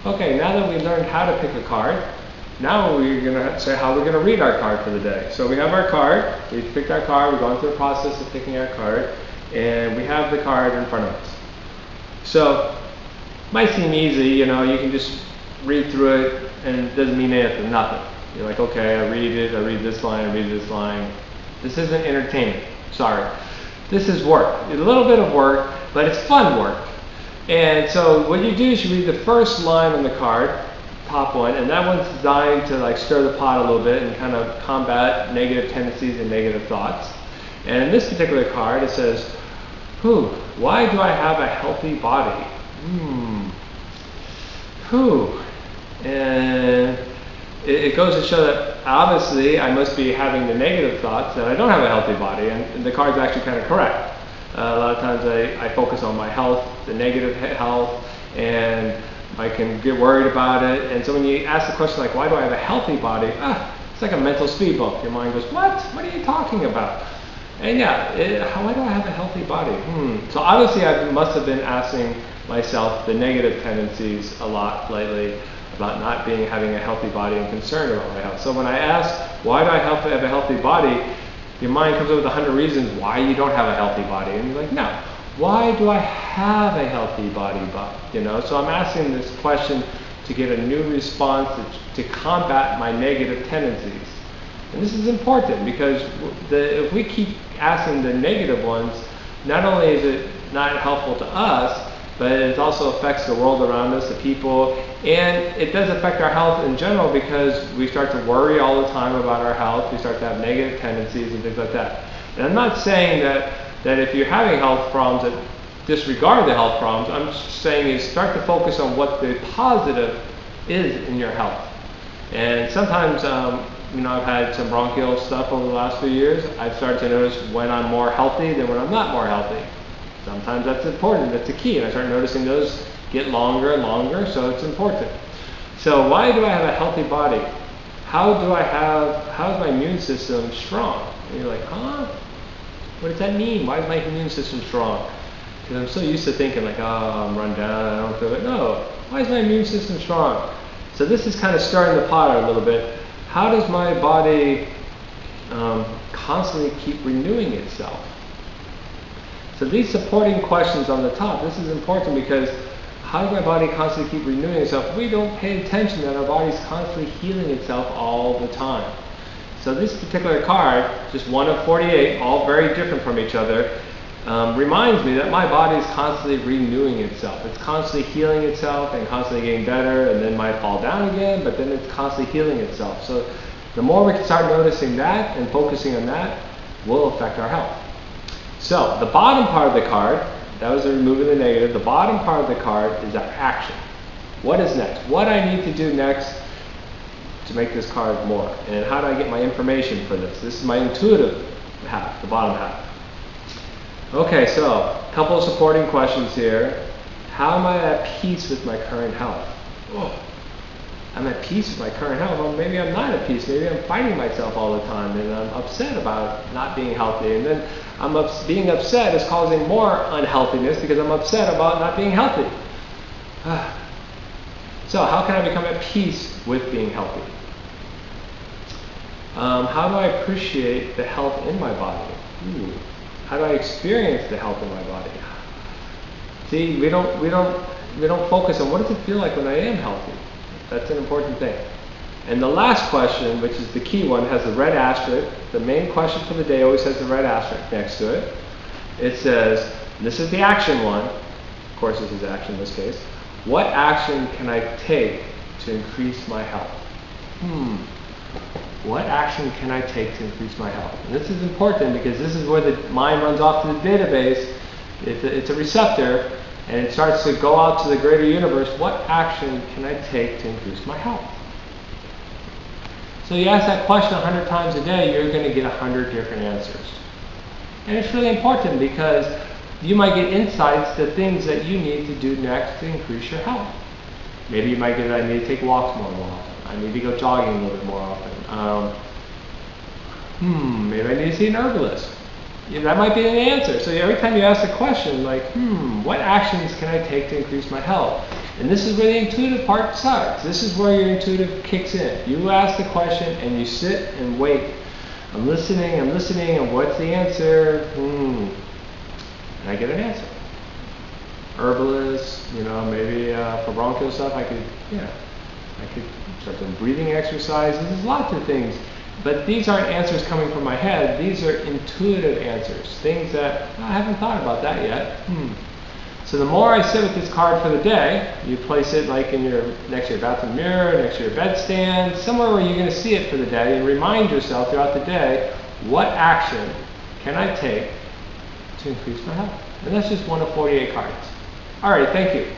Okay, now that we learned how to pick a card, now we're going to say how we're going to read our card for the day. So we have our card, we've picked our card, we're going through the process of picking our card, and we have the card in front of us. So, it might seem easy, you know, you can just read through it and it doesn't mean anything, nothing. You're like, okay, I read it, I read this line, I read this line. This isn't entertainment, sorry. This is work, a little bit of work, but it's fun work. And so what you do is you read the first line on the card, top one, and that one's designed to like stir the pot a little bit and kind of combat negative tendencies and negative thoughts. And in this particular card it says, why do I have a healthy body? And it goes to show that obviously I must be having the negative thoughts that I don't have a healthy body, and the card's actually kind of correct. A lot of times I focus on my health, the negative health, and I can get worried about it. And so when you ask the question like, why do I have a healthy body? It's like a mental speed bump. Your mind goes, what? What are you talking about? And yeah, why do I have a healthy body? So obviously I must have been asking myself the negative tendencies a lot lately about not having a healthy body and concerned about my health. So when I ask, why do I have a healthy body? Your mind comes up with 100 reasons why you don't have a healthy body. And you're like, no, why do I have a healthy body? You know, so I'm asking this question to get a new response to combat my negative tendencies. And this is important because if we keep asking the negative ones, not only is it not helpful to us, but it also affects the world around us, the people, and it does affect our health in general because we start to worry all the time about our health, we start to have negative tendencies and things like that. And I'm not saying that if you're having health problems, that disregard the health problems. I'm just saying is start to focus on what the positive is in your health. And sometimes, you know, I've had some bronchial stuff over the last few years. I've started to notice when I'm more healthy than when I'm not more healthy. Sometimes that's important, that's the key, and I start noticing those get longer and longer, so it's important. So why do I have a healthy body? How is my immune system strong? And you're like, what does that mean? Why is my immune system strong? Because I'm so used to thinking like, I'm run down, I don't feel it. No, why is my immune system strong? So this is kind of stirring the pot a little bit. How does my body constantly keep renewing itself? So these supporting questions on the top, this is important because how does my body constantly keep renewing itself? We don't pay attention that our body's constantly healing itself all the time. So this particular card, just one of 48, all very different from each other, reminds me that my body is constantly renewing itself. It's constantly healing itself and constantly getting better, and then might fall down again, but then it's constantly healing itself. So the more we can start noticing that and focusing on that, will affect our health. So the bottom part of the card, that was removing the negative, the bottom part of the card is our action. What is next? What I need to do next to make this card more? And how do I get my information for this? This is my intuitive half, the bottom half. Okay, so a couple of supporting questions here. How am I at peace with my current health? I'm at peace with my current health. Well, maybe I'm not at peace. Maybe I'm fighting myself all the time and I'm upset about not being healthy. And then being upset is causing more unhealthiness because I'm upset about not being healthy. So how can I become at peace with being healthy? How do I appreciate the health in my body? How do I experience the health in my body? See, we don't focus on what does it feel like when I am healthy. That's an important thing. And the last question, which is the key one, has the red asterisk. The main question for the day always has the red asterisk next to it. It says, this is the action one. Of course, this is action in this case. What action can I take to increase my health? What action can I take to increase my health? And this is important because this is where the mind runs off to the database. It's a receptor. And it starts to go out to the greater universe. What action can I take to increase my health? So you ask that question 100 times a day, you're going to get 100 different answers. And it's really important because you might get insights to things that you need to do next to increase your health. Maybe you might get that I need to take walks more often. I need to go jogging a little bit more often. Maybe I need to see an herbalist. That might be an answer. So every time you ask a question like, what actions can I take to increase my health? And this is where the intuitive part starts. This is where your intuitive kicks in. You ask the question and you sit and wait. I'm listening, and what's the answer? And I get an answer. Herbalist, maybe for bronchial stuff, I could start doing breathing exercises. There's lots of things. But these aren't answers coming from my head. These are intuitive answers. Things that I haven't thought about that yet. So the more I sit with this card for the day, you place it like next to your bathroom mirror, next to your bedstand, somewhere where you're going to see it for the day, and remind yourself throughout the day, what action can I take to increase my health? And that's just one of 48 cards. All right, thank you.